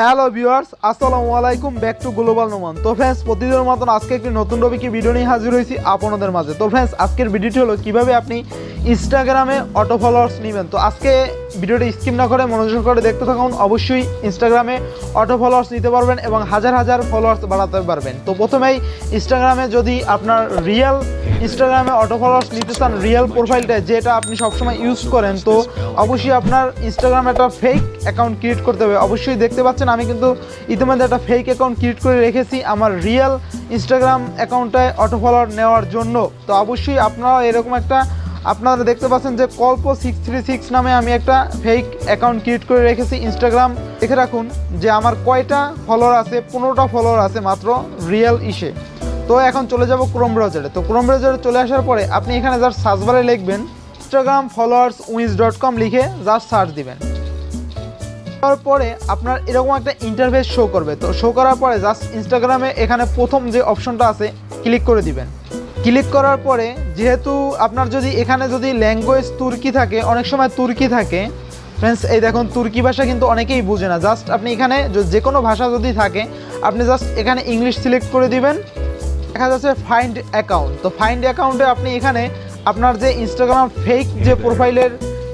Hello viewers, আসসালামু আলাইকুম, back to global Noman. তো ফ্রেন্ডস, প্রতিদিনের মতন আজকে একটি নতুন টপিকের ভিডিও নিয়ে হাজির হয়েছি আপনাদের মাঝে। তো ফ্রেন্ডস, আজকের ভিডিওটি হলো কিভাবে আপনি ইনস্টাগ্রামে অটো ফলোয়ার্স নেবেন। তো আজকে ভিডিওটি স্কিপ না করে মনোযোগ করে দেখতে থাকুন। অবশ্যই ইনস্টাগ্রামে অটো ফলোয়ার্স নিতে পারবেন এবং হাজার হাজার ফলোয়ার্স বাড়াতে পারবেন। তো প্রথমেই ইনস্টাগ্রামে যদি আপনার রিয়েল ইনস্টাগ্রামে অটো ফলোয়ার্স নিতে চান, রিয়েল প্রোফাইলটা যেটা আপনি সবসময় ইউজ করেন, তো অবশ্যই আপনার ইনস্টাগ্রামে একটা ফেক অ্যাকাউন্ট ক্রিয়েট করতে হবে। অবশ্যই দেখতে পাচ্ছেন আমি কিন্তু ইতিমধ্যে একটা ফেক অ্যাকাউন্ট ক্রিয়েট করে রেখেছি আমার রিয়েল ইনস্টাগ্রাম অ্যাকাউন্টটায় অটো ফলোয়ার নেওয়ার জন্য। তো অবশ্যই আপনারা এরকম একটা আপনারা দেখতে পাচ্ছেন যে কল্প 636 নামে আমি একটা ফেক অ্যাকাউন্ট ক্রিয়েট করে রেখেছি ইনস্টাগ্রাম। দেখে রাখুন যে আমার কয়টা ফলোয়ার আছে, 15টা ফলোয়ার আছে মাত্র রিয়েল ইসে। তো এখন চলে যাব ক্রোম ব্রাউজারে। তো ক্রোম ব্রাউজারে চলে আসার পরে আপনি এখানে জাস্ট সার্চ বারে লিখবেন ইনস্টাগ্রাম ফলোয়ার্স উইজ.com লিখে জাস্ট সার্চ দিবেন। তারপরে আপনার এরকম একটা ইন্টারফেস শো করবে। তো শো করার পরে জাস্ট ইনস্টাগ্রামে এখানে প্রথম যে অপশনটা আছে ক্লিক করে দিবেন। ক্লিক করার পরে যেহেতু আপনার যদি এখানে যদি ল্যাঙ্গুয়েজ তুর্কি থাকে, অনেক সময় তুর্কি থাকে ফ্রেন্ডস, এই দেখুন তুর্কি ভাষা কিন্তু অনেকেই বুঝে না। জাস্ট আপনি এখানে যে কোনো ভাষা যদি থাকে আপনি জাস্ট এখানে ইংলিশ সিলেক্ট করে দিবেন। দেখা যাচ্ছে ফাইন্ড অ্যাকাউন্ট। তো ফাইন্ড অ্যাকাউন্টে আপনি এখানে আপনার যে ইনস্টাগ্রাম ফেক যে প্রোফাইলের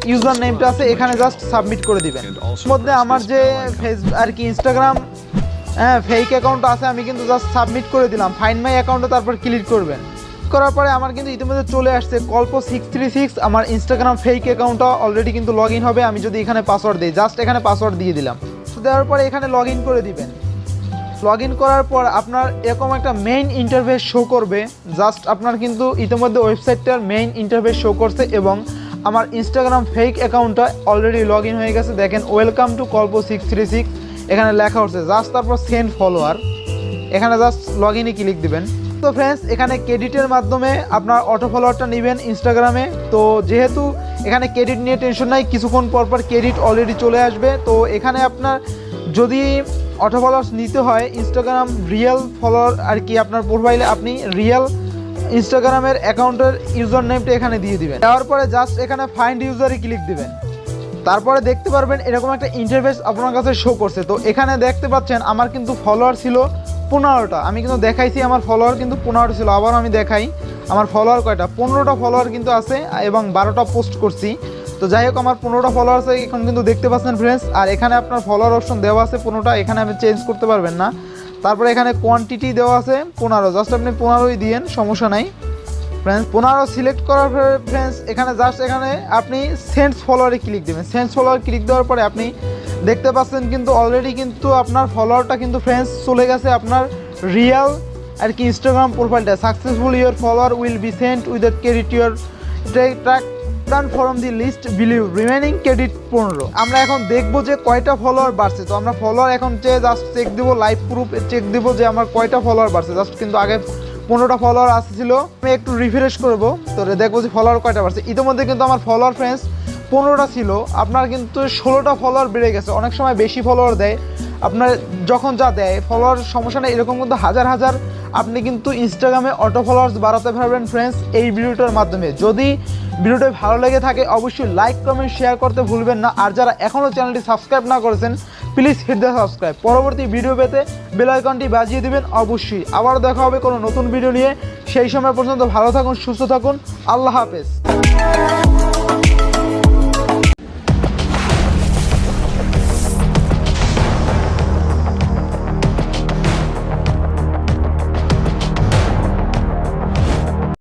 ইউজার নেমটা আছে এখানে জাস্ট সাবমিট করে দিবেন। এর মধ্যে আমার যে আর কি ইনস্টাগ্রাম ফেক অ্যাকাউন্ট আছে আমি কিন্তু জাস্ট সাবমিট করে দিলাম। ফাইন্ড মাই অ্যাকাউন্টে তারপর ক্লিক করবেন। করার পরে আমার কিন্তু ইতিমধ্যে চলে আসছে কল্প 636 আমার ইনস্টাগ্রাম ফেক অ্যাকাউন্টটা অলরেডি কিন্তু লগ ইন হবে। আমি যদি এখানে পাসওয়ার্ড দিই, জাস্ট এখানে পাসওয়ার্ড দিয়ে দিলাম। দেওয়ার পরে এখানে লগ ইন করে দিবেন। লগ ইন করার পর আপনার এরকম একটা মেইন ইন্টারফেস শো করবে। জাস্ট আপনার কিন্তু ইতিমধ্যে ওয়েবসাইটটার মেইন ইন্টারফেস শো করছে এবং আমার ইনস্টাগ্রাম ফেক অ্যাকাউন্টটা অলরেডি লগ ইন হয়ে গেছে। দেখেন ওয়েলকাম টু কল্প 636 এখানে লেখা হচ্ছে। জাস্ট তারপর সেন্ড ফলোয়ার এখানে জাস্ট লগ ইনে ক্লিক দিবেন। তো ফ্রেন্ডস, এখানে ক্রেডিটের মাধ্যমে আপনার অটো ফলোয়ারটা নেবেন ইনস্টাগ্রামে। তো যেহেতু এখানে ক্রেডিট নিয়ে টেনশন নাই, কিছুক্ষণ পরপর ক্রেডিট অলরেডি চলে আসবে। তো এখানে আপনার যদি অটো ফলোয়ার্স নিতে হয় ইনস্টাগ্রাম রিয়েল ফলোয়ার আর কি আপনার প্রোফাইলে আপনি রিয়েল ইনস্টাগ্রামের অ্যাকাউন্টের ইউজার নেমটা এখানে দিয়ে দিবেন। দেওয়ার পরে জাস্ট এখানে ফাইন্ড ইউজারে ক্লিক দিবেন। তারপরে দেখতে পারবেন এরকম একটা ইন্টারফেস আপনার কাছে শো করছে। তো এখানে দেখতে পাচ্ছেন আমার কিন্তু ফলোয়ার ছিল 15টা। আমি কিন্তু দেখাইছি আমার ফলোয়ার কিন্তু 15টা ছিল। আবার আমি দেখাই আমার ফলোয়ার কয়টা, 15টা ফলোয়ার কিন্তু আছে এবং 12টা পোস্ট করছি। তো যাই হোক আমার 15টা ফলোয়ার আছে এখন কিন্তু দেখতে পাচ্ছেন ফ্রেন্ডস। আর এখানে আপনার ফলোয়ার অপশন দেওয়া আছে 15টা, এখানে আপনি চেঞ্জ করতে পারবেন না। তারপরে এখানে কোয়ান্টিটি দেওয়া আছে 15, জাস্ট আপনি 15ই দিয়েন, সমস্যা নাই ফ্রেন্ডস। 15 সিলেক্ট করার পরে ফ্রেন্ডস এখানে জাস্ট এখানে আপনি সেন্ডস ফলোয়ারে ক্লিক দেবেন। সেন্ডস ফলোয়ার ক্লিক দেওয়ার পরে আপনি দেখতে পাচ্ছেন কিন্তু অলরেডি কিন্তু আপনার ফলোয়ারটা কিন্তু ফ্রেন্ডস চলে গেছে আপনার রিয়েল আর কি ইনস্টাগ্রাম প্রোফাইলটা। Successful your follower will be sent with the credit your track done from the list believe remaining credit 15। আমরা এখন দেখবো যে কয়টা ফলোয়ার বাড়ছে। তো আমরা ফলোয়ার এখন জাস্ট চেক দিব, লাইভ প্রুফ চেক দিব যে আমার কয়টা ফলোয়ার বাড়ছে। জাস্ট কিন্তু আগে 15টা ফলোয়ার আসছিল, আমি একটু রিফ্রেশ করবো তো দেখবো যে ফলোয়ার কয়টা বাড়ছে। ইতিমধ্যে কিন্তু আমার ফলোয়ার ফ্রেন্ডস 15টা ছিল, আপনার কিন্তু 16টা ফলোয়ার বেড়ে গেছে। অনেক সময় বেশি ফলোয়ার দেয়, আপনার যখন যা দেয় ফলোয়ার সমস্যা নেই, এরকম কিন্তু হাজার হাজার আপনি কিন্তু ইনস্টাগ্রামে অটো ফলোয়ার্স বাড়াতে পারবেন ফ্রেন্ডস এই ভিডিওটার মাধ্যমে। যদি ভিডিওটা ভালো লেগে থাকে অবশ্যই লাইক কমেন্ট শেয়ার করতে ভুলবেন না। আর যারা এখনও চ্যানেলটি সাবস্ক্রাইব না করেছেন প্লিজ হিট দ্য সাবস্ক্রাইব। পরবর্তী ভিডিও পেতে বেল আইকনটি বাজিয়ে দিবেন অবশ্যই। আবার দেখা হবে কোনো নতুন ভিডিও নিয়ে। সেই সময় পর্যন্ত ভালো থাকুন, সুস্থ থাকুন, আল্লাহ হাফেজ।